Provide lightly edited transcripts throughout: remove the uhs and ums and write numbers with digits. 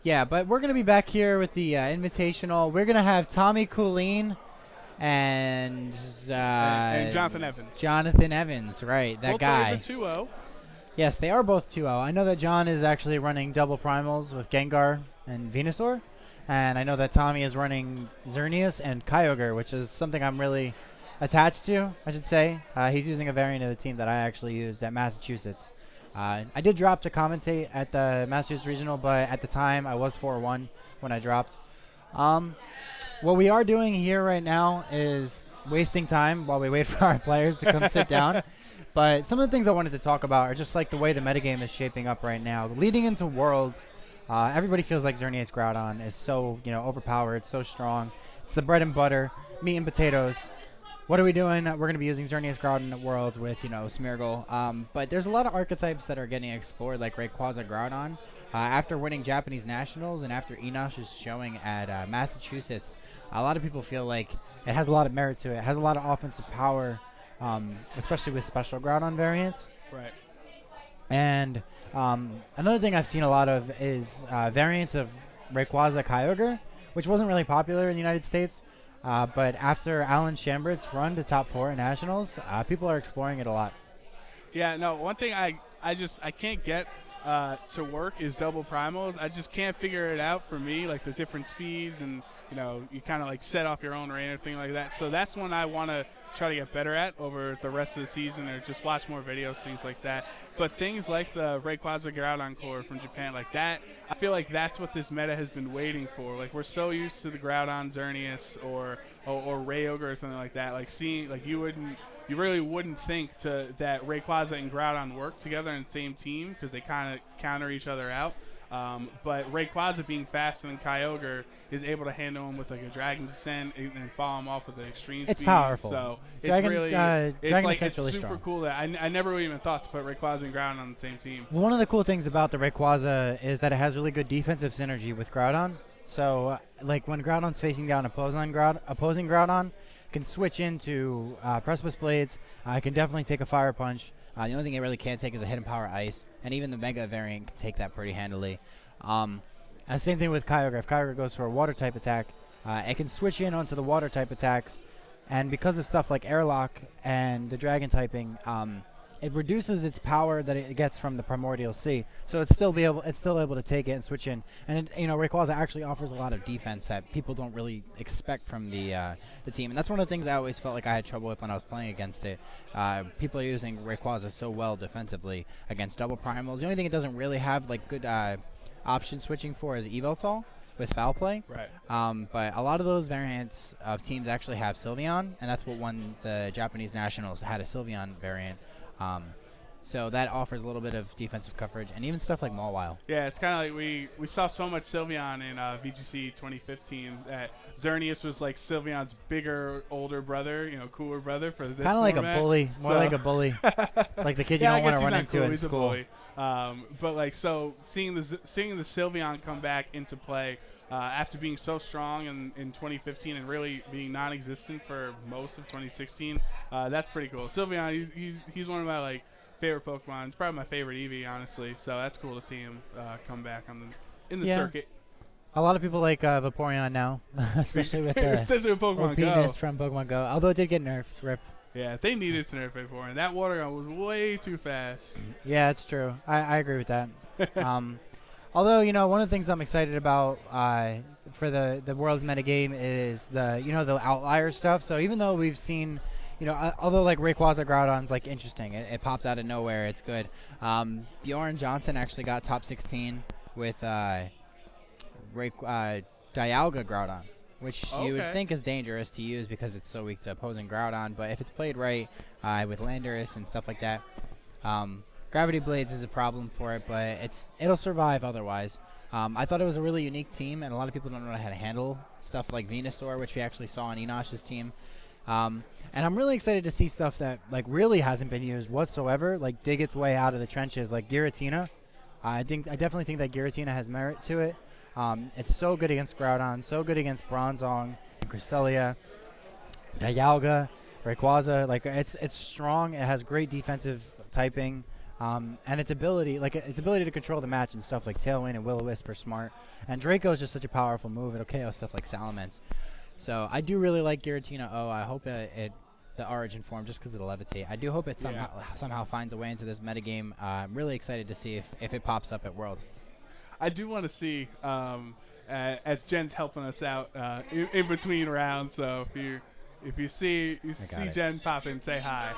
Yeah, but we're going to be back here with the Invitational. We're going to have Tommy Cooleen and Jonathan Evans. Jonathan Evans, right, that Both guy. Both players are 2-0. Yes, they are both 2-0. I know that John is actually running double primals with Gengar and Venusaur. And I know that Tommy is running Xerneas and Kyogre, which is something I'm really attached to, I should say. He's using a variant of the team that I actually used at Massachusetts. I did drop to commentate at the Massachusetts Regional, but at the time I was 4-1 when I dropped. What we are doing here right now is wasting time while we wait for our players to come sit down. But some of the things I wanted to talk about are just like the way the metagame is shaping up right now. Leading into Worlds, everybody feels like Xerneas Groudon is so, overpowered, so strong. It's the bread and butter, meat and potatoes. What are we doing? We're going to be using Xerneas Groudon at Worlds with, Smeargle. But there's a lot of archetypes that are getting explored, like Rayquaza Groudon. After winning Japanese Nationals and after Enosh's showing at Massachusetts, a lot of people feel like it has a lot of merit to it. It has a lot of offensive power, especially with special Groudon variants. Right. And another thing I've seen a lot of is variants of Rayquaza Kyogre, which wasn't really popular in the United States. But after Alan Shambert's run to top 4 in Nationals, people are exploring it a lot. Yeah, no, one thing I can't get to work is double primals. I just can't figure it out for me, like the different speeds and, you kind of like set off your own rain or thing like that. So that's one I want to try to get better at over the rest of the season or just watch more videos, things like that. But things like the Rayquaza Groudon core from Japan, like that, I feel like that's what this meta has been waiting for. Like we're so used to the Groudon Xerneas or Kyogre or something like that. Like seeing, like you really wouldn't think that Rayquaza and Groudon work together in the same team because they kind of counter each other out. But Rayquaza being faster than Kyogre is able to handle him with like a Dragon Descent and follow him off with the extreme It's speed. powerful. So Dragon, it's really, Dragon it's Descent's really super strong. cool that I never even thought to put Rayquaza and Groudon on the same team. One of the cool things about the Rayquaza is that it has really good defensive synergy with Groudon. So, like when Groudon's facing down opposing Groudon, can switch into Precipice Blades. Can definitely take a Fire Punch. The only thing it really can't take is a Hidden Power Ice, and even the Mega variant can take that pretty handily. And same thing with Kyogre. If Kyogre goes for a Water type attack, it can switch in onto the Water type attacks, and because of stuff like Airlock and the Dragon typing, it reduces its power that it gets from the Primordial Sea. So it's still able to take it and switch in. And Rayquaza actually offers a lot of defense that people don't really expect from the team. And that's one of the things I always felt like I had trouble with when I was playing against it. People are using Rayquaza so well defensively against double primals. The only thing it doesn't really have like good option switching for is Yveltal with Foul Play. Right. But a lot of those variants of teams actually have Sylveon, and that's what won the Japanese Nationals, had a Sylveon variant. So that offers a little bit of defensive coverage, and even stuff like Mawile. Yeah, it's kind of like we saw so much Sylveon in VGC 2015 that Xerneas was like Sylveon's bigger, older brother, cooler brother for this kind of like a bully, more like a bully, like the kid you don't want to run into cool. in He's school. A bully. But like seeing the Sylveon come back into play after being so strong in 2015 and really being non-existent for most of 2016, that's pretty cool. Sylveon, he's one of my favorite Pokemon. It's probably my favorite Eevee, honestly. So that's cool to see him come back in the circuit. A lot of people like Vaporeon now, especially with the OPness from Pokemon Go. Although it did get nerfed, rip. Yeah, they needed to nerf Vaporeon. That water gun was way too fast. Yeah, it's true. I agree with that. Although, one of the things I'm excited about for the World's metagame is the outlier stuff. So even though we've seen, although Rayquaza Groudon's interesting, it popped out of nowhere. It's good. Bjorn Johnson actually got top 16 with Dialga Groudon, which you would think is dangerous to use because it's so weak to opposing Groudon. But if it's played right with Landorus and stuff like that, Gravity Blades is a problem for it, but it'll survive otherwise. I thought it was a really unique team, and a lot of people don't know how to handle stuff like Venusaur, which we actually saw on Enosh's team. And I'm really excited to see stuff that really hasn't been used whatsoever, dig its way out of the trenches, like Giratina. I definitely think that Giratina has merit to it. It's so good against Groudon, so good against Bronzong and Cresselia, Dialga, Rayquaza. It's strong. It has great defensive typing. And its ability, its ability to control the match and stuff like Tailwind and Will-O-Wisp are smart. And Draco is just such a powerful move. It'll KO stuff like Salamence. So I do really like Giratina O. I hope the Origin form, just because it'll levitate. I do hope it somehow finds a way into this metagame. I'm really excited to see if it pops up at Worlds. I do want to see, as Jen's helping us out in between rounds. So if you see Jen pop in, say hi.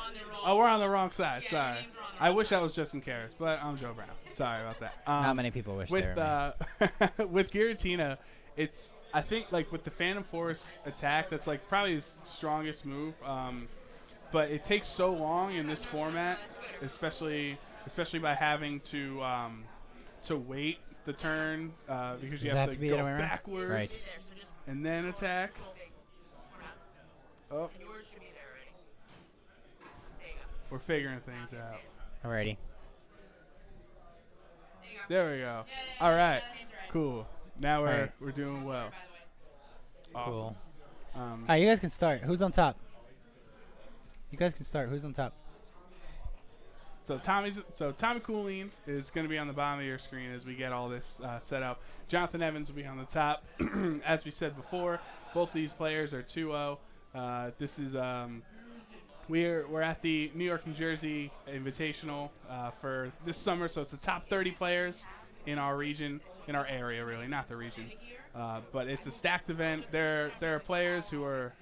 Oh, we're on the wrong side. Sorry. I wish I was Justin Carris, but I'm Joe Brown. Sorry about that. Not many people wish they were. With Giratina, I think with the Phantom Force attack, that's probably his strongest move. But it takes so long in this format, especially by having to wait the turn because you have to go backwards and then attack. Oh, we're figuring things out. Alrighty. There we go. All right. Cool. Now we're doing well. Awesome. Cool. All right, you guys can start. Who's on top? You guys can start. Who's on top? So Tommy Cooleen is going to be on the bottom of your screen as we get all this set up. Jonathan Evans will be on the top. As we said before, both of these players are 2-0. This is we're at the New York, New Jersey Invitational for this summer. So it's the top 30 players in our region, in our area, really, not the region. But it's a stacked event. There are players who are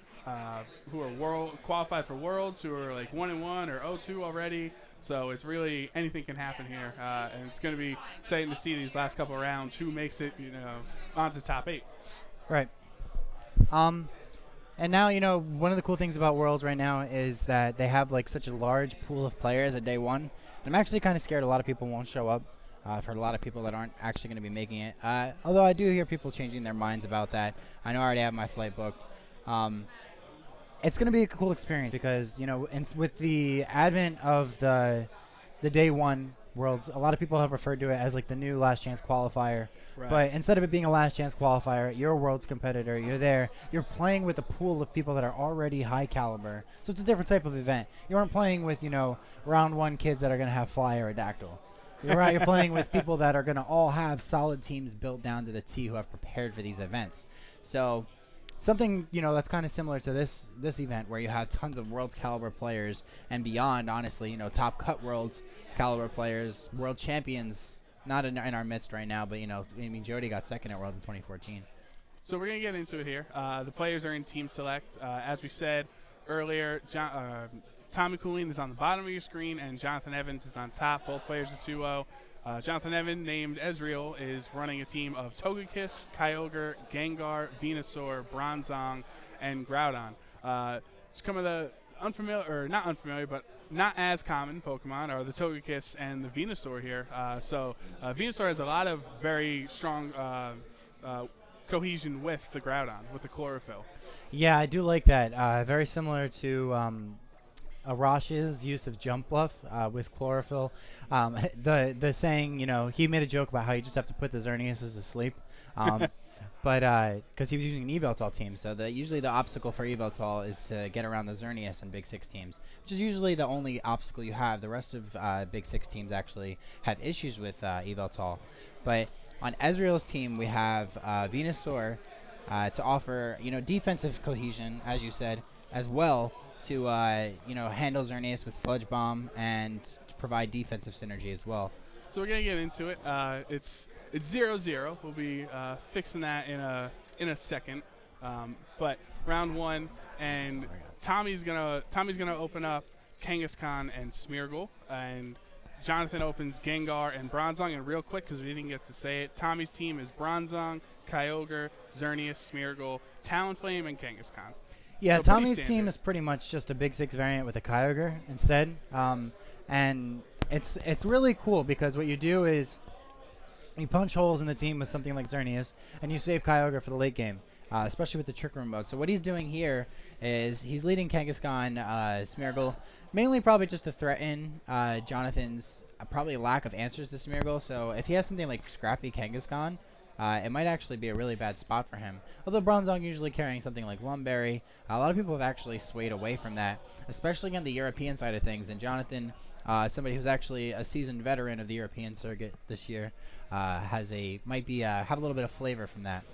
qualified for Worlds, who are 1-1 or 0-2 already. So it's really anything can happen here, and it's going to be exciting to see these last couple of rounds who makes it, onto top 8. Right. And now, one of the cool things about Worlds right now is that they have such a large pool of players at day one. And I'm actually kind of scared a lot of people won't show up. For a lot of people that aren't actually going to be making it. Although I do hear people changing their minds about that. I know I already have my flight booked. It's going to be a cool experience because, with the advent of the day one Worlds, a lot of people have referred to it as the new last chance qualifier. Right. But instead of it being a last chance qualifier, you're a Worlds competitor. You're there. You're playing with a pool of people that are already high caliber. So it's a different type of event. You aren't playing with, round one kids that are going to have Fly or a Dactyl. You're playing with people that are going to all have solid teams built down to the T who have prepared for these events. So something, that's kind of similar to this event where you have tons of Worlds caliber players and beyond, honestly, top cut Worlds caliber players, world champions, not in our midst right now, but, Jody got second at Worlds in 2014. So we're going to get into it here. The players are in team select. As we said earlier, Tommy Cooleen is on the bottom of your screen, and Jonathan Evans is on top. Both players are 2-0. Jonathan Evans, named Ezreal, is running a team of Togekiss, Kyogre, Gengar, Venusaur, Bronzong, and Groudon. Some of the not unfamiliar, but not as common Pokemon are the Togekiss and the Venusaur here. So Venusaur has a lot of very strong cohesion with the Groudon, with the chlorophyll. Yeah, I do like that. Very similar to Arash's use of Jump Bluff with chlorophyll. The saying, he made a joke about how you just have to put the Xerneas to sleep. But because he was using an Yveltal team, so usually the obstacle for Yveltal is to get around the Xerneas and Big Six teams, which is usually the only obstacle you have. The rest of Big Six teams actually have issues with Yveltal. But on Ezreal's team, we have Venusaur to offer defensive cohesion, as you said, as well to handle Xerneas with Sludge Bomb and to provide defensive synergy as well. So we're gonna get into it. It's 0-0. We'll be fixing that in a second. But round one, and Tommy's gonna open up Kangaskhan and Smeargle, and Jonathan opens Gengar and Bronzong. And real quick, because we didn't get to say it, Tommy's team is Bronzong, Kyogre, Xerneas, Smeargle, Talonflame, and Kangaskhan. Yeah, so Tommy's team is pretty much just a Big Six variant with a Kyogre instead. And it's really cool because what you do is you punch holes in the team with something like Xerneas, and you save Kyogre for the late game, especially with the Trick Room mode. So what he's doing here is he's leading Kangaskhan, Smeargle, mainly probably just to threaten Jonathan's probably lack of answers to Smeargle. So if he has something like Scrappy Kangaskhan, it might actually be a really bad spot for him. Although Bronzong usually carrying something like Lumberry, a lot of people have actually swayed away from that, especially on the European side of things. And Jonathan, somebody who's actually a seasoned veteran of the European circuit this year, have a little bit of flavor from that.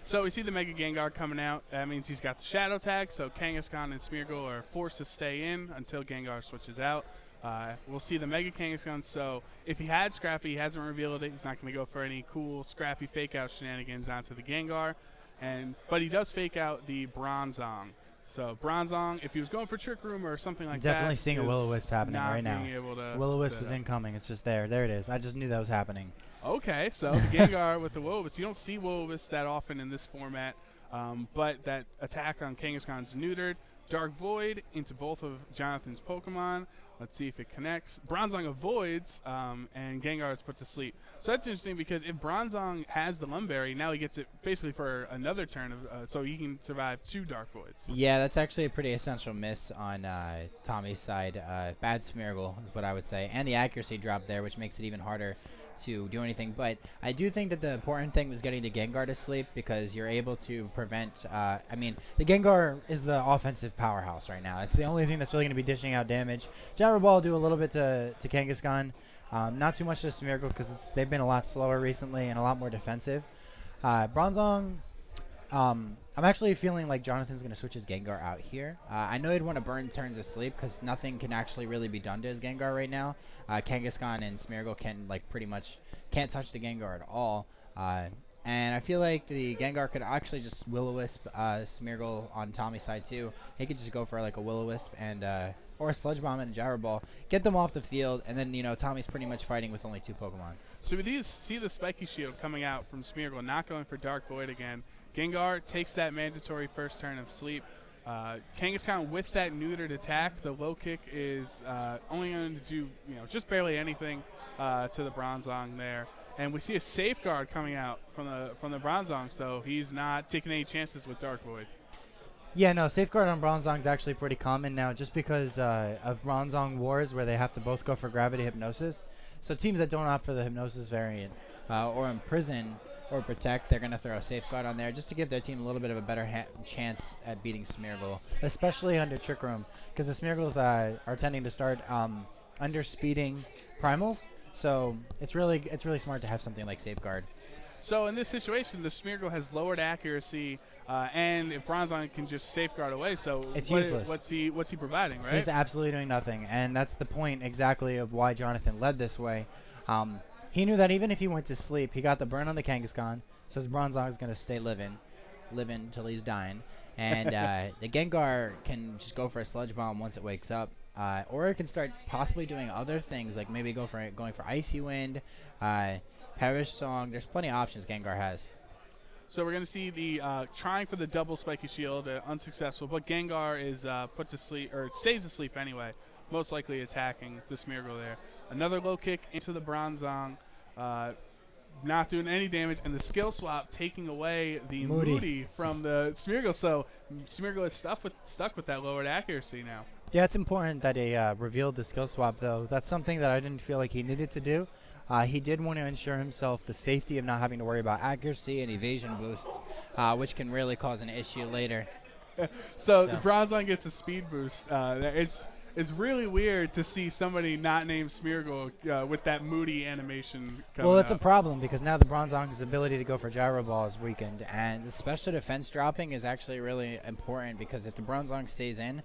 So we see the Mega Gengar coming out. That means he's got the Shadow Tag, so Kangaskhan and Smeargle are forced to stay in until Gengar switches out. We'll see the Mega Kangaskhan, so if he had Scrappy, he hasn't revealed it. He's not going to go for any cool Scrappy fake-out shenanigans onto the Gengar. But he does fake out the Bronzong. So Bronzong, if he was going for Trick Room or something like that, definitely seeing a Will-O-Wisp happening right now. Will-O-Wisp was incoming. It's just there. There it is. I just knew that was happening. Okay, so the Gengar with the Will-O-Wisp. You don't see Will-O-Wisp that often in this format, but that attack on Kangaskhan is neutered. Dark Void into both of Jonathan's Pokemon. Let's see if it connects. Bronzong avoids, and Gengar is put to sleep. So that's interesting because if Bronzong has the Lumberry, now he gets it basically for another turn, so he can survive 2 Dark Voids. Yeah, that's actually a pretty essential miss on Tommy's side. Bad Smeargle is what I would say. And the accuracy drop there, which makes it even harder to do anything. But I do think that the important thing was getting the Gengar to sleep because you're able to prevent the Gengar is the offensive powerhouse right now. It's the only thing that's really going to be dishing out damage. Gyro Ball do a little bit to Kangaskhan, not too much to Smeargle because they've been a lot slower recently and a lot more defensive. Bronzong, I'm actually feeling like Jonathan's going to switch his Gengar out here. I know he'd want to burn turns of sleep because nothing can actually really be done to his Gengar right now. Kangaskhan and Smeargle pretty much can't touch the Gengar at all. And I feel like the Gengar could actually just Will-O-Wisp Smeargle on Tommy's side too. He could just go for like a Will-O-Wisp and or a Sludge Bomb and a Gyro Ball, get them off the field, and then Tommy's pretty much fighting with only 2 Pokemon. So we see the Spiky Shield coming out from Smeargle, not going for Dark Void again. Gengar takes that mandatory first turn of sleep. Kangaskhan with that neutered attack, the low kick is only going to do just barely anything to the Bronzong there. And we see a Safeguard coming out from the Bronzong, so he's not taking any chances with Dark Void. Yeah, no, Safeguard on Bronzong is actually pretty common now just because of Bronzong Wars where they have to both go for Gravity Hypnosis. So teams that don't opt for the Hypnosis variant or Imprison or Protect, they're going to throw a Safeguard on there just to give their team a little bit of a better chance at beating Smeargle, especially under Trick Room because the Smeargles are tending to start under-speeding Primals. So it's really smart to have something like Safeguard. So in this situation, the Smeargle has lowered accuracy, and if Bronzong can just Safeguard away, so it's useless. What's he providing, right? He's absolutely doing nothing, and that's the point exactly of why Jonathan led this way. He knew that even if he went to sleep, he got the burn on the Kangaskhan, so his Bronzong is going to stay living till he's dying. And the Gengar can just go for a Sludge Bomb once it wakes up. Or it can start possibly doing other things, like maybe going for Icy Wind, Perish Song. There's plenty of options Gengar has. So we're going to see the trying for the double Spiky Shield, unsuccessful, but Gengar is put to sleep, or stays asleep anyway, most likely attacking the Smeargle there. Another low kick into the Bronzong, not doing any damage, and the skill swap taking away the Moody from the Smeargle. So Smeargle is stuck with that lowered accuracy now. Yeah, it's important that he revealed the skill swap, though. That's something that I didn't feel like he needed to do. He did want to ensure himself the safety of not having to worry about accuracy and evasion boosts, which can really cause an issue later. So the Bronzong gets a speed boost. It's really weird to see somebody not named Smeargle with that Moody animation coming Well, it's up. a problem because now the Bronzong's ability to go for Gyro Ball is weakened, and the special defense dropping is actually really important because if the Bronzong stays in,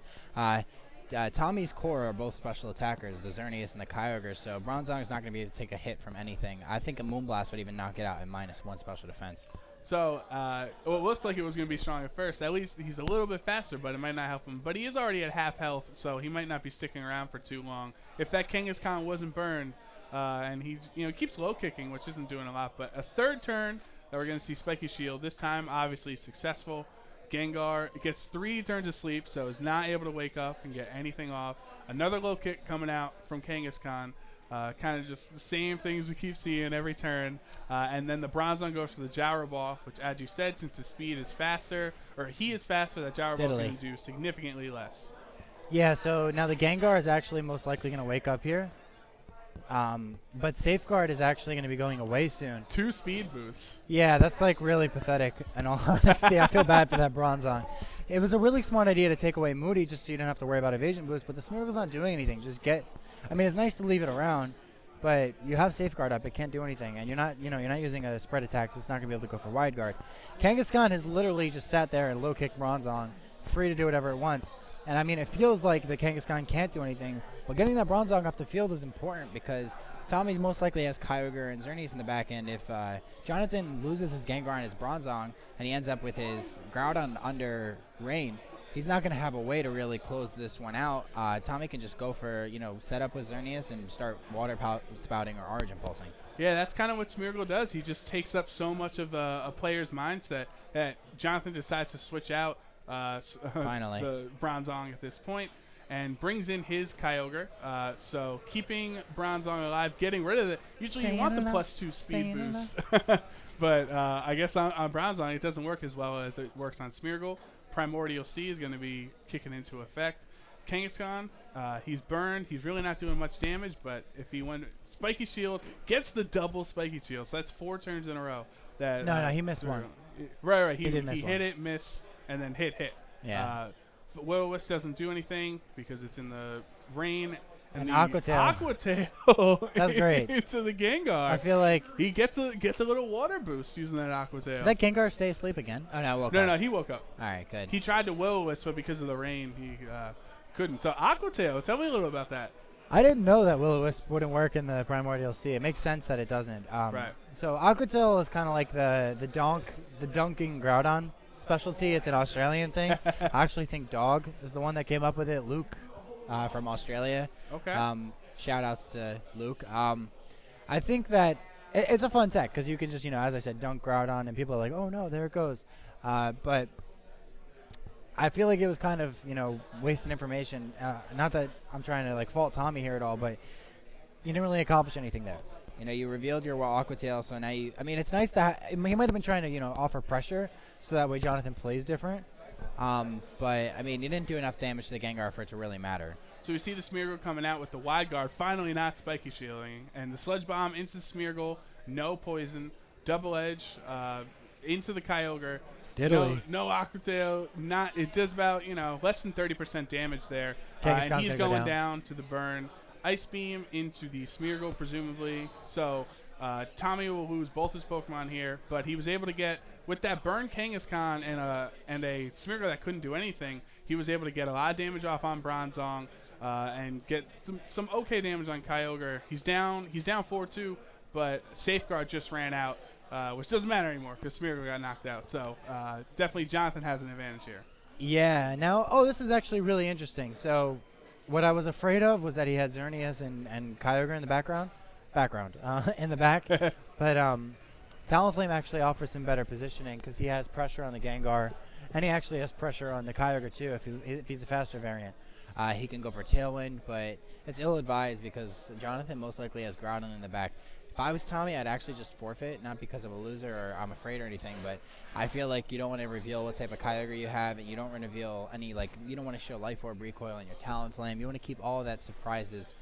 Tommy's core are both special attackers, the Xerneas and the Kyogre, so Bronzong's not going to be able to take a hit from anything. I think a Moonblast would even knock it out at -1 special defense. So it looked like it was going to be strong at first. At least he's a little bit faster, but it might not help him. But he is already at half health, so he might not be sticking around for too long. If that Kangaskhan wasn't burned, and he keeps low kicking, which isn't doing a lot, but a third turn that we're going to see Spiky Shield, this time obviously successful. Gengar gets 3 turns of sleep, so is not able to wake up and get anything off. Another low kick coming out from Kangaskhan. Kind of just the same things we keep seeing every turn. And then the Bronzong goes for the Gyro Ball, which, as you said, since his speed is faster, or he is faster, that Gyro Ball is going to do significantly less. Yeah, so now the Gengar is actually most likely going to wake up here. But Safeguard is actually going to be going away soon. 2 speed boosts. Yeah, that's like really pathetic. In all honesty, I feel bad for that Bronzong. It was a really smart idea to take away Moody just so you don't have to worry about evasion boost, but the Smeargle's not doing anything. I mean, it's nice to leave it around, but you have Safeguard up. It can't do anything, and you're not using a spread attack, so it's not going to be able to go for Wide Guard. Kangaskhan has literally just sat there and low-kicked Bronzong, free to do whatever it wants. And I mean, it feels like the Kangaskhan can't do anything. But getting that Bronzong off the field is important because Tommy's most likely has Kyogre and Xerneas in the back end. If Jonathan loses his Gengar and his Bronzong and he ends up with his Groudon under Rain, he's not going to have a way to really close this one out. Tommy can just go for, set up with Xerneas and start water spouting or Origin Pulsing. Yeah, that's kind of what Smeargle does. He just takes up so much of a player's mindset that Jonathan decides to switch out Finally the Bronzong at this point and brings in his Kyogre. So keeping Bronzong alive, getting rid of it. Usually you want the +2 speed boost. But I guess on Bronzong it doesn't work as well as it works on Smeargle. Primordial C is going to be kicking into effect. Kangaskhan, he's burned. He's really not doing much damage, but if he went Spiky Shield, gets the double Spiky Shield. So that's 4 turns in a row. No, he missed one. Right. He hit it, missed, and then hit. Yeah. Will-O-Wisp doesn't do anything because it's in the rain. And Aqua Tail. That's great. Into the Gengar. I feel like he gets a little water boost using that Aqua Tail. Did that Gengar stay asleep again? Oh, no, No, he woke up. All right, good. He tried to Will-O-Wisp, but because of the rain, he couldn't. So Aqua Tail, tell me a little about that. I didn't know that Will-O-Wisp wouldn't work in the Primordial Sea. It makes sense that it doesn't. Right. So Aqua Tail is kind of like the dunking Groudon specialty. It's an Australian thing. I actually think Dog is the one that came up with it. Luke from Australia. Okay. Shout outs to Luke. I think that it's a fun tech because you can just, as I said, dunk Groudon and people are like, oh no, there it goes. But I feel like it was kind of, wasting information. Not that I'm trying to fault Tommy here at all, but you didn't really accomplish anything there. You revealed your Aqua Tail, so now it's nice to he might have been trying to, offer pressure so that way Jonathan plays different. But, you didn't do enough damage to the Gengar for it to really matter. So we see the Smeargle coming out with the Wide Guard, finally not Spiky Shielding. And the Sludge Bomb into Smeargle, no poison, double edge into the Kyogre. Diddly. No Aqua Tail, it does about, less than 30% damage there. And he's going down to the burn. Ice Beam into the Smeargle, presumably. So Tommy will lose both his Pokemon here, but he was able to get, with that burn Kangaskhan and a Smeargle that couldn't do anything, he was able to get a lot of damage off on Bronzong and get some okay damage on Kyogre. He's down 4-2, but Safeguard just ran out, which doesn't matter anymore because Smeargle got knocked out. So definitely Jonathan has an advantage here. Yeah. Now, this is actually really interesting. So what I was afraid of was that he had Xerneas and Kyogre in the background, in the back. But Talonflame actually offers him better positioning because he has pressure on the Gengar, and he actually has pressure on the Kyogre too if he's a faster variant. He can go for Tailwind, but it's ill-advised because Jonathan most likely has Groudon in the back. If I was Tommy, I'd actually just forfeit, not because I'm a loser or I'm afraid or anything, but I feel like you don't want to reveal what type of Kyogre you have, and you don't want to reveal any, you don't want to show Life Orb recoil in your Talonflame. You want to keep all of that surprises,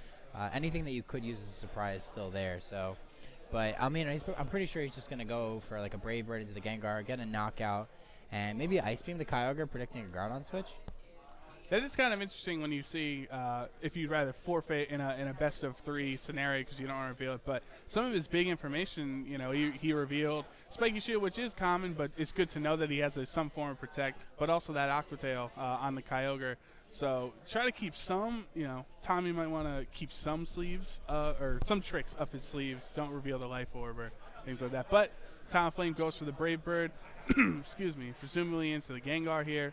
anything that you could use as a surprise still there. So, but I'm pretty sure he's just going to go for a Brave Bird into the Gengar, get a knockout, and maybe Ice Beam the Kyogre, predicting a Groudon switch. That is kind of interesting when you see if you'd rather forfeit in a best-of-3 scenario because you don't want to reveal it. But some of his big information, he revealed Spiky Shield, which is common, but it's good to know that he has some form of protect, but also that Aqua Tail on the Kyogre. So try to keep some, Tommy might want to keep some sleeves or some tricks up his sleeves. Don't reveal the Life Orb or things like that. But Talonflame goes for the Brave Bird, excuse me, presumably into the Gengar here.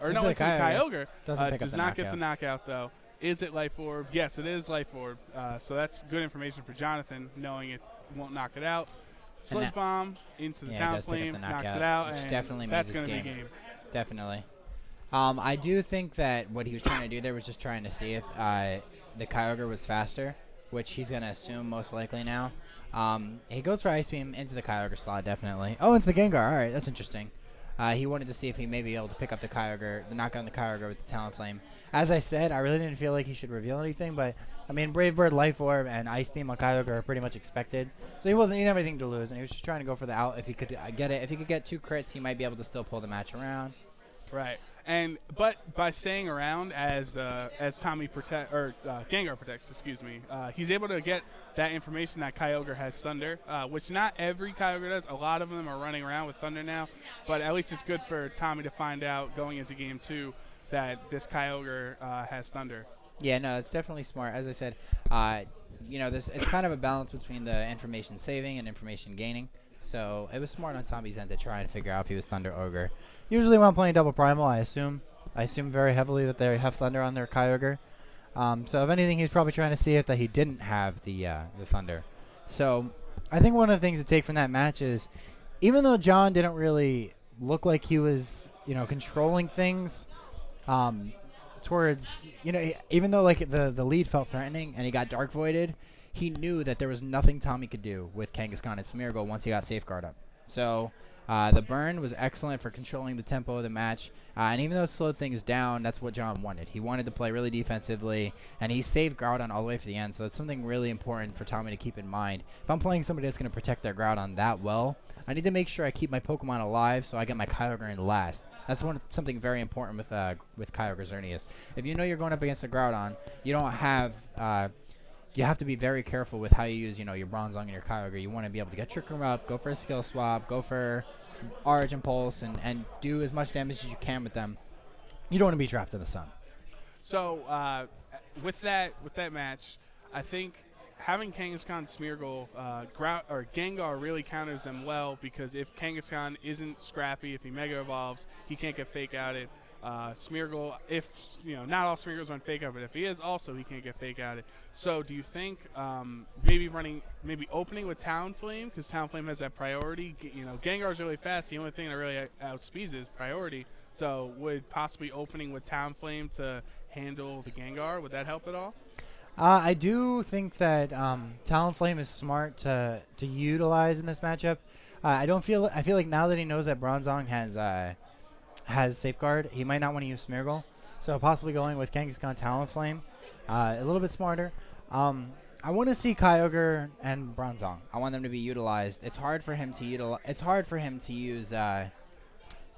It's the Kyogre. Does not get the knockout, though. Is it Life Orb? Yes, it is Life Orb. So that's good information for Jonathan, knowing it won't knock it out. Sludge Bomb into the Talonflame, knocks it out, which and definitely that's going to be game. Definitely. I do think that what he was trying to do there was just trying to see if the Kyogre was faster, which he's going to assume most likely now. He goes for Ice Beam into the Kyogre slot, definitely. Oh, into the Gengar. All right, that's interesting. He wanted to see if he may be able to pick up the Kyogre, knock on the Kyogre with the Talonflame. As I said, I really didn't feel like he should reveal anything, but I mean, Brave Bird, Life Orb, and Ice Beam on Kyogre are pretty much expected. So he didn't have anything to lose, and he was just trying to go for the out if he could get it. If he could get 2 crits, he might be able to still pull the match around. Right. But by staying around as Tommy Gengar protects, he's able to get that information that Kyogre has Thunder, which not every Kyogre does. A lot of them are running around with Thunder now, but at least it's good for Tommy to find out going into Game 2 that this Kyogre has Thunder. Yeah, no, it's definitely smart. As I said, it's kind of a balance between the information saving and information gaining. So it was smart on Tommy's end to try and figure out if he was Thunder Ogre. Usually when I'm playing Double Primal, I assume very heavily that they have Thunder on their Kyogre. So if anything, he's probably trying to see if that he didn't have the Thunder. So I think one of the things to take from that match is, even though John didn't really look like he was, controlling things, towards, even though like the lead felt threatening and he got Dark Voided, he knew that there was nothing Tommy could do with Kangaskhan and Smeargle once he got Safeguard up. So the burn was excellent for controlling the tempo of the match, and even though it slowed things down, that's what John wanted. He wanted to play really defensively, and he saved Groudon all the way for the end, so that's something really important for Tommy to keep in mind. If I'm playing somebody that's going to protect their Groudon that well, I need to make sure I keep my Pokemon alive so I get my Kyogre in last. That's something very important with Kyogre Xerneas. If you know you're going up against a Groudon, you don't have... you have to be very careful with how you use, your Bronzong and your Kyogre. You want to be able to get Trick Room up, go for a skill swap, go for Origin Pulse, and do as much damage as you can with them. You don't want to be trapped in the sun. So with that match, I think having Kangaskhan, Smeargle, Gengar really counters them well, because if Kangaskhan isn't scrappy, if he Mega Evolves, he can't get Fake Outed. Smeargle, if not all Smeargles run Fake Out, but if he is also, he can't get Fake Outed. So do you think maybe opening with Talonflame, because Talonflame has that priority? Gengar's really fast. The only thing that really outspeeds is priority. So would possibly opening with Talonflame to handle the Gengar, would that help at all? I do think that Talonflame is smart to utilize in this matchup. I feel like now that he knows that Bronzong has Safeguard, he might not want to use Smeargle, so possibly going with Kangaskhan Talonflame, a little bit smarter. I want to see Kyogre and Bronzong. I want them to be utilized. It's hard for him to use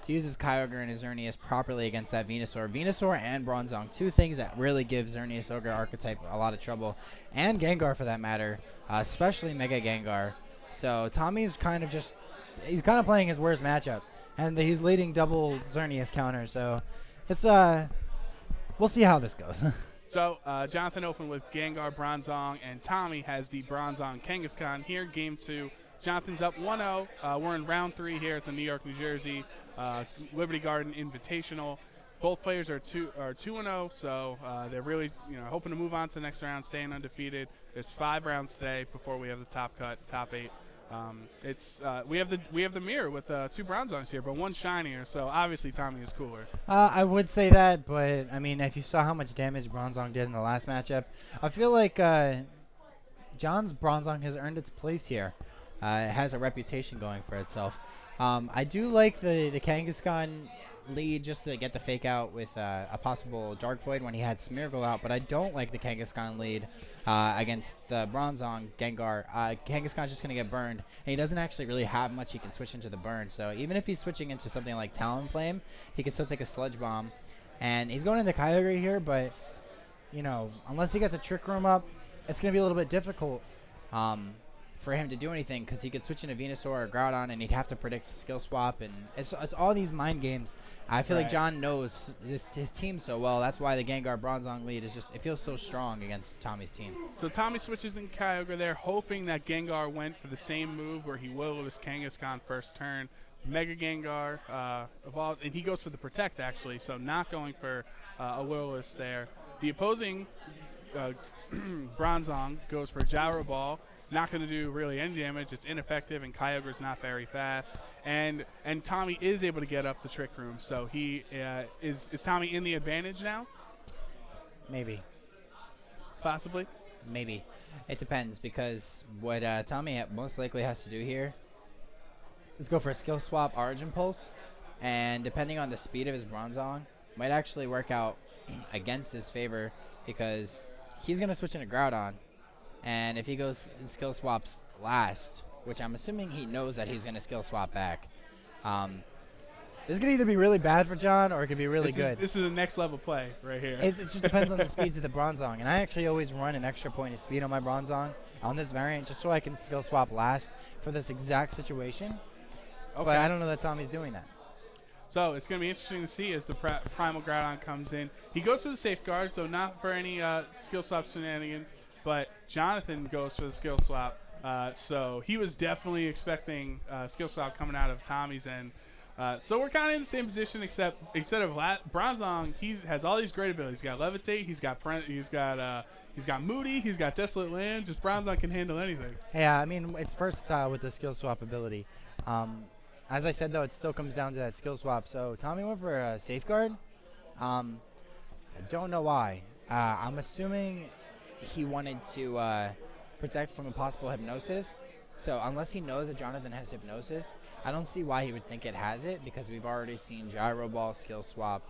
his Kyogre and his Xerneas properly against that Venusaur and Bronzong, 2 things that really give Xerneas Ogre archetype a lot of trouble, and Gengar for that matter, especially Mega Gengar. So Tommy's kind of playing his worst matchup. And he's leading double Xerneas counter, so it's we'll see how this goes. So Jonathan opened with Gengar, Bronzong, and Tommy has the Bronzong Kangaskhan here. Game 2, Jonathan's up 1-0. We're in round 3 here at the New York, New Jersey Liberty Garden Invitational. Both players are 2-0, so they're really hoping to move on to the next round, staying undefeated. There's 5 rounds today before we have the top 8. We have the mirror with 2 Bronzongs here, but one shinier, so obviously Tommy is cooler. I would say that, but I mean, if you saw how much damage Bronzong did in the last matchup, I feel like John's Bronzong has earned its place here. It has a reputation going for itself. I do like the Kangaskhan lead just to get the Fake Out with a possible Dark Void when he had Smeargle out, but I don't like the Kangaskhan lead against the Bronzong Gengar. Kangaskhan's just going to get burned, and he doesn't actually really have much he can switch into the burn, so even if he's switching into something like Talonflame, he can still take a Sludge Bomb, and he's going into Kyogre here, but, unless he gets a Trick Room up, it's going to be a little bit difficult for him to do anything, because he could switch into Venusaur or Groudon, and he'd have to predict skill swap, and it's all these mind games. I feel like John knows his team so well. That's why the Gengar Bronzong lead it feels so strong against Tommy's team. So Tommy switches in Kyogre there, hoping that Gengar went for the same move where he will his Kangaskhan first turn. Mega Gengar evolved, and he goes for the Protect actually, so not going for a Will-O-Wisp there. The opposing Bronzong goes for Gyro Ball. Not going to do really any damage. It's ineffective, and Kyogre's not very fast. And Tommy is able to get up the Trick Room. So he is Tommy in the advantage now? Maybe. Possibly? Maybe. It depends, because what Tommy most likely has to do here is go for a skill swap Origin Pulse and depending on the speed of his Bronzong, might actually work out against his favor because he's going to switch into Groudon, and if he goes and skill swaps last, which I'm assuming he knows that he's going to skill swap back, this could either be really bad for John or it could be really good. This is a next level play right here. It just depends on the speeds of the Bronzong, and I actually always run an extra point of speed on my Bronzong on this variant just so I can skill swap last for this exact situation. Okay. But I don't know that Tommy's doing that. So it's going to be interesting to see as the Primal Groudon comes in. He goes for the safeguard, so not for any skill swap shenanigans, but Jonathan goes for the skill swap. So he was definitely expecting skill swap coming out of Tommy's end. So we're kind of in the same position, except instead of Bronzong, he has all these great abilities. He's got Levitate, he's got Moody, he's got Desolate Land. Just Bronzong can handle anything. Yeah, I mean, it's versatile with the skill swap ability. As I said, though, it still comes down to that skill swap. So Tommy went for a safeguard. I don't know why. I'm assuming he wanted to protect from a possible hypnosis. So unless he knows that Jonathan has hypnosis, I don't see why he would think it has it, because we've already seen Gyro Ball skill swap,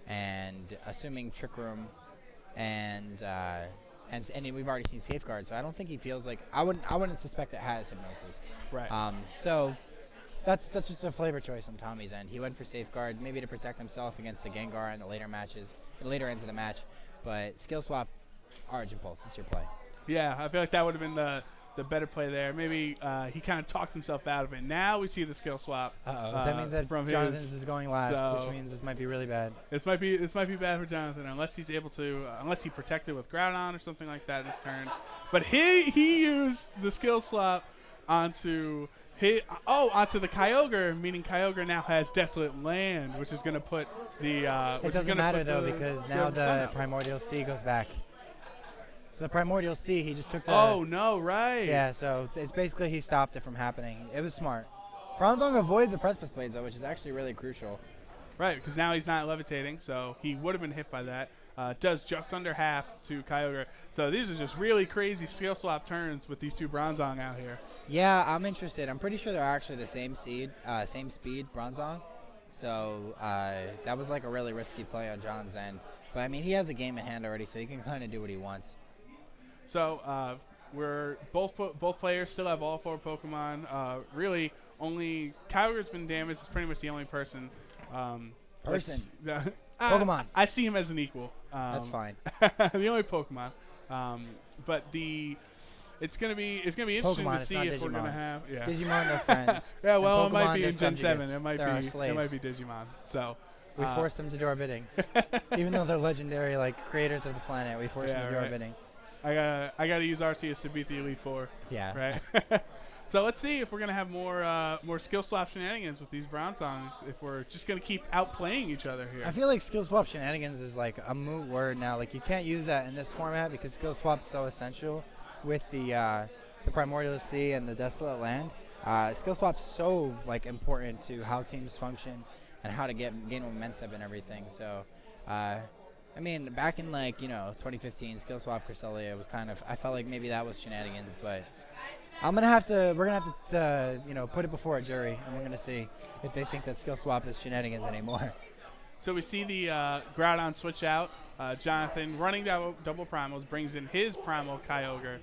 and assuming Trick Room, and we've already seen Safeguard. So I don't think he feels like I wouldn't suspect it has hypnosis. Right. So that's just a flavor choice on Tommy's end. He went for Safeguard, maybe to protect himself against the Gengar in the later ends of the match. But skill swap, Origin Pulse. It's your play. Yeah, I feel like that would have been the better play there. Maybe he kind of talked himself out of it. Now we see the skill swap. That means that Jonathan's is going last, which means this might be really bad. This might be bad for Jonathan unless he's able to, unless he protected with Groudon or something like that this turn. But he used the skill swap onto the Kyogre, meaning Kyogre now has Desolate Land, which is going to put the. It doesn't matter though, because now the Primordial Sea goes back. So the Primordial Sea, he just took the... Oh, no, right. Yeah, so it's basically he stopped it from happening. It was smart. Bronzong avoids the Precipice Blades, though, which is actually really crucial. Right, because now he's not levitating, so he would have been hit by that. Does just under half to Kyogre. So these are just really crazy skill swap turns with these two Bronzong out here. Yeah, I'm interested. I'm pretty sure they're actually the same speed, Bronzong. So that was like a really risky play on John's end. But, I mean, he has a game in hand already, so he can kind of do what he wants. So we're both players still have all 4 Pokemon. Really, only Kyogre's been damaged. It's pretty much the only person. Pokemon. I see him as an equal. That's fine. The only Pokemon. But it's gonna be interesting Pokemon, to see if we're gonna have Digimon are friends. Yeah, well, it Pokemon, might be they're in Gen 7. subjugates. It might be Digimon. So. We force them to do our bidding. Even though they're legendary, like, creators of the planet, we force them to do our bidding. I gotta use Arceus to beat the Elite Four. Yeah. Right. So let's see if we're gonna have more skill swap shenanigans with these Bronzongs. If we're just gonna keep outplaying each other here. I feel like skill swap shenanigans is like a moot word now. Like, you can't use that in this format because skill swap's so essential with the Primordial Sea and the Desolate Land. Skill swap's so like important to how teams function and how to gain momentum and everything. So, I mean, back in 2015, skill swap Cresselia was kind of, I felt like maybe that was shenanigans, but we're gonna have to put it before a jury, and we're gonna see if they think that skill swap is shenanigans anymore. So we see the Groudon switch out. Jonathan running double primals brings in his primal Kyogre.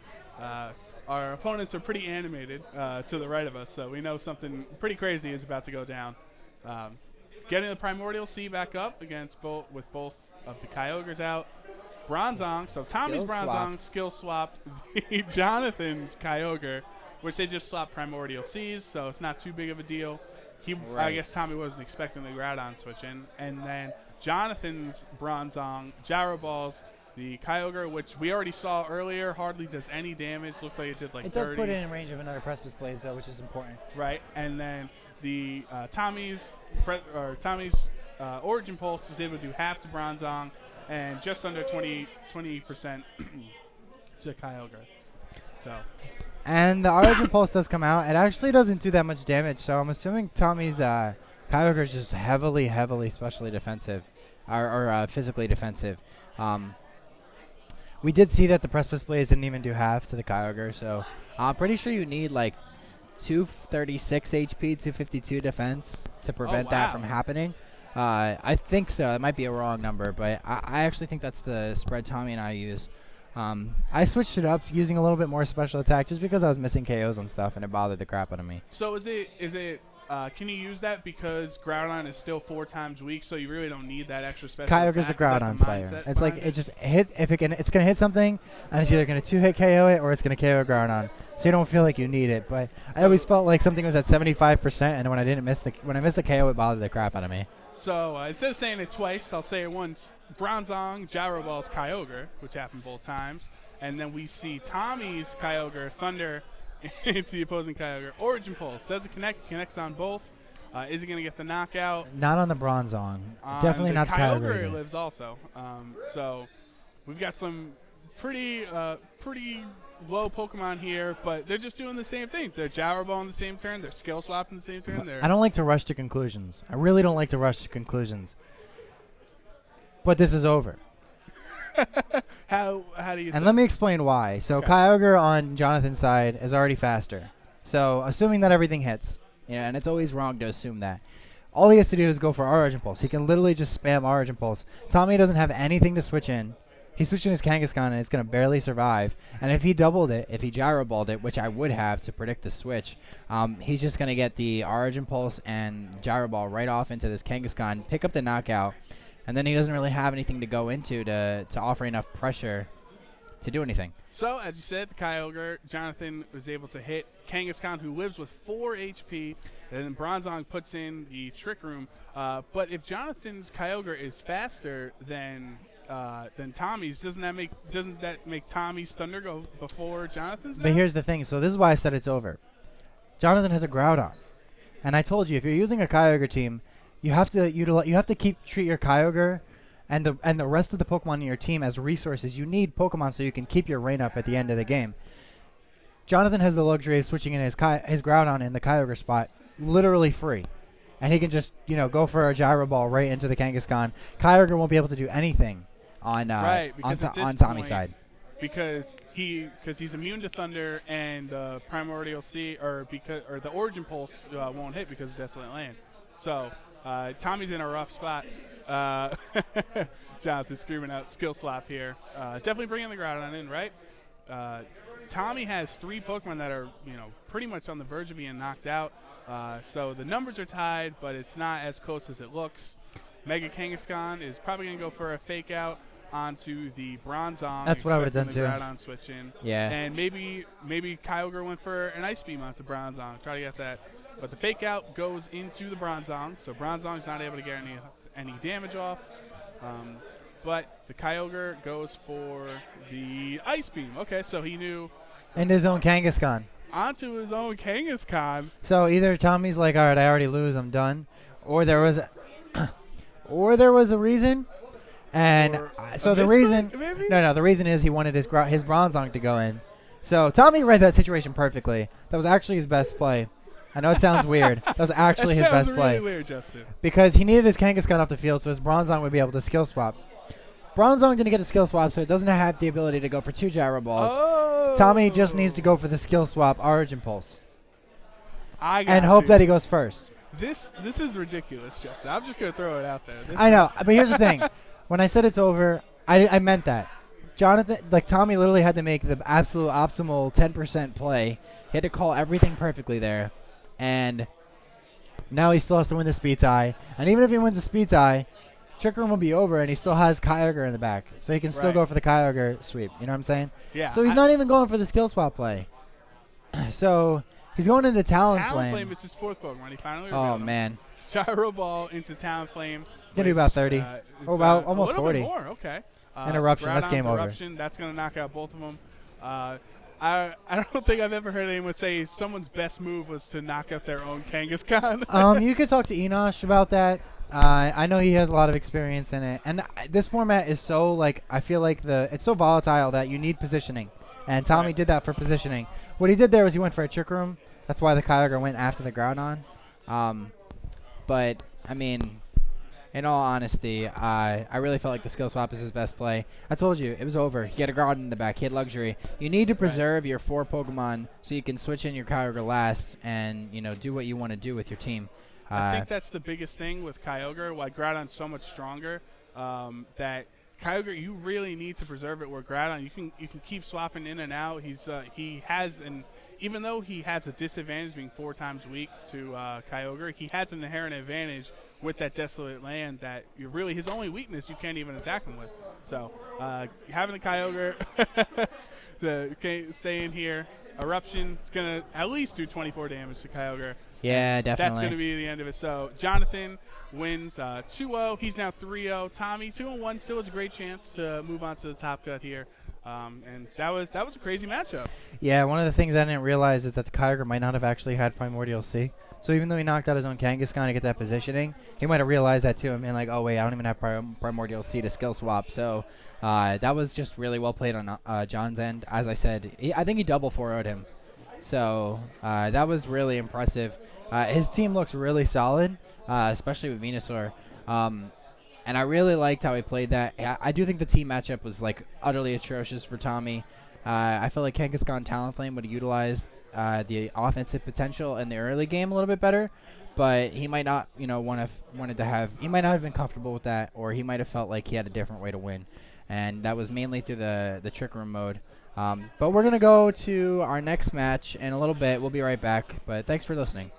Our opponents are pretty animated to the right of us, so we know something pretty crazy is about to go down. Getting the Primordial Sea back up with both of the Kyogres out. Bronzong, so Tommy's Bronzong skill swapped Jonathan's Kyogre, which they just swapped Primordial Seas, so it's not too big of a deal. I guess Tommy wasn't expecting the Groudon switch in. And then Jonathan's Bronzong, Gyro Balls, the Kyogre, which we already saw earlier, hardly does any damage. Looked like it did like 30. It does put it in range of another Precipice Blades, though, which is important. Right, and then the Tommy's Origin Pulse was able to do half to Bronzong and just under 20% to Kyogre. So. And the Origin Pulse does come out. It actually doesn't do that much damage, so I'm assuming Tommy's Kyogre is just heavily specially defensive, or physically defensive. We did see that the Precipice Blades didn't even do half to the Kyogre, so I'm pretty sure you need like 236 HP, 252 defense to prevent that from happening. I think so. It might be a wrong number, but I actually think that's the spread Tommy and I use. I switched it up using a little bit more special attack just because I was missing KOs and stuff, and it bothered the crap out of me. So is it can you use that because Groudon is still 4 times weak, so you really don't need that extra special Kyogre's attack? a Groudon Slayer. It's like it just hit if it can. It's gonna hit something, and it's either gonna 2-hit KO it or it's gonna KO Groudon. So you don't feel like you need it. But I always felt like something was at 75%, and when I missed the KO, it bothered the crap out of me. So instead of saying it twice, I'll say it once. Bronzong Gyro Ball's Kyogre, which happened both times, and then we see Tommy's Kyogre Thunder into the opposing Kyogre. Origin Pulse. Does it connect? Connects on both. Is he going to get the knockout? Not on the Bronzong. Definitely not the Kyogre. Kyogre lives also. So we've got some pretty low Pokemon here, but they're just doing the same thing. They're Gyro Ball in the same turn. They're Skill Swap in the same turn. I don't like to rush to conclusions. I really don't like to rush to conclusions. But this is over. How do you? And let me explain why. So Kyogre on Jonathan's side is already faster. So assuming that everything hits, and it's always wrong to assume that. All he has to do is go for Origin Pulse. He can literally just spam Origin Pulse. Tommy doesn't have anything to switch in. He's switching his Kangaskhan, and it's going to barely survive. And if he doubled it, if he Gyro Balled it, which I would have to predict the switch, he's just going to get the Origin Pulse and Gyro Ball right off into this Kangaskhan, pick up the knockout, and then he doesn't really have anything to go into to offer enough pressure to do anything. So, as you said, the Kyogre, Jonathan was able to hit Kangaskhan, who lives with 4 HP, and then Bronzong puts in the Trick Room. But if Jonathan's Kyogre is faster than Tommy's, doesn't that make Tommy's Thunder go before Jonathan's? But here's the thing. So this is why I said it's over. Jonathan has a Groudon, and I told you if you're using a Kyogre team, you have to treat your Kyogre and the rest of the Pokemon in your team as resources. You need Pokemon so you can keep your rain up at the end of the game. Jonathan has the luxury of switching in his Groudon in the Kyogre spot literally free. And he can just, go for a Gyro Ball right into the Kangaskhan. Kyogre won't be able to do anything on Tommy's side. Because he's immune to Thunder and Primordial Sea, or the Origin Pulse won't hit because of Desolate Land. So Tommy's in a rough spot. Jonathan screaming out skill swap here. Definitely bringing the Groudon in, right? Tommy has 3 Pokemon that are, pretty much on the verge of being knocked out. So the numbers are tied, but it's not as close as it looks. Mega Kangaskhan is probably going to go for a fake out onto the Bronzong. That's what I would have done too. Groudon switch in. Yeah. And maybe Kyogre went for an Ice Beam onto Bronzong. Try to get that. But the fake out goes into the Bronzong, so Bronzong's not able to get any damage off. But the Kyogre goes for the Ice Beam. Okay, so he knew. And his own Kangaskhan. Onto his own Kangaskhan. So either Tommy's like, all right, I already lose, I'm done, or there was a reason, and the reason, maybe? no, the reason is he wanted his Bronzong to go in. So Tommy read that situation perfectly. That was actually his best play. I know it sounds weird. That was actually his best play. Really weird, Justin. Because he needed his Kangaskhan off the field, so his Bronzong would be able to skill swap. Bronzong didn't get a skill swap, so it doesn't have the ability to go for 2 Gyro Balls. Oh. Tommy just needs to go for the skill swap Origin Pulse. And hope that he goes first. This is ridiculous, Justin. I'm just going to throw it out there. I know, but here's the thing. When I said it's over, I meant that. Tommy literally had to make the absolute optimal 10% play. He had to call everything perfectly there. And now he still has to win the speed tie. And even if he wins the speed tie, Trick Room will be over, and he still has Kyogre in the back. So he can still go for the Kyogre sweep. You know what I'm saying? Yeah. So he's not even going for the skill swap play. So he's going into Talonflame. Talonflame is his 4th Pokemon. He finally revealed him. Man. Gyro Ball into Talonflame. He's going to be about 30. About almost 40. A little bit more, okay. Interruption. That's game over. That's going to knock out both of them. I don't think I've ever heard anyone say someone's best move was to knock out their own Kangaskhan. You could talk to Enosh about that. I know he has a lot of experience in it. And this format is so, I feel like it's so volatile that you need positioning. And Tommy did that for positioning. What he did there was he went for a Trick Room. That's why the Kyogre went after the Groudon. But, I mean, in all honesty, I really felt like the skill swap is his best play. I told you, it was over. He had a Groudon in the back. He had luxury. You need to preserve your 4 Pokemon so you can switch in your Kyogre last and, do what you want to do with your team. I think that's the biggest thing with Kyogre, why Groudon's so much stronger, that Kyogre, you really need to preserve it, where Groudon, you can keep swapping in and out. Even though he has a disadvantage being 4 times weak to Kyogre, he has an inherent advantage with that Desolate Land that you're really his only weakness you can't even attack him with. So having the Kyogre stay in here, Eruption, it's going to at least do 24 damage to Kyogre. Yeah, definitely. That's going to be the end of it. So Jonathan wins 2-0. He's now 3-0. Tommy, 2-1, still has a great chance to move on to the top cut here. And that was a crazy matchup. Yeah, one of the things I didn't realize is that the Kyogre might not have actually had Primordial C. So even though he knocked out his own Kangaskhan to get that positioning, he might have realized that too and been like, oh wait, I don't even have Primordial C to skill swap. So that was just really well played on John's end. As I said, I think he double 4-0'd him. So that was really impressive. His team looks really solid, especially with Venusaur. And I really liked how he played that. I do think the team matchup was like utterly atrocious for Tommy. I feel like Kangaskhan Talonflame would have utilized the offensive potential in the early game a little bit better, but he might not, he might not have been comfortable with that, or he might have felt like he had a different way to win, and that was mainly through the Trick Room mode. But we're gonna go to our next match in a little bit. We'll be right back, but thanks for listening.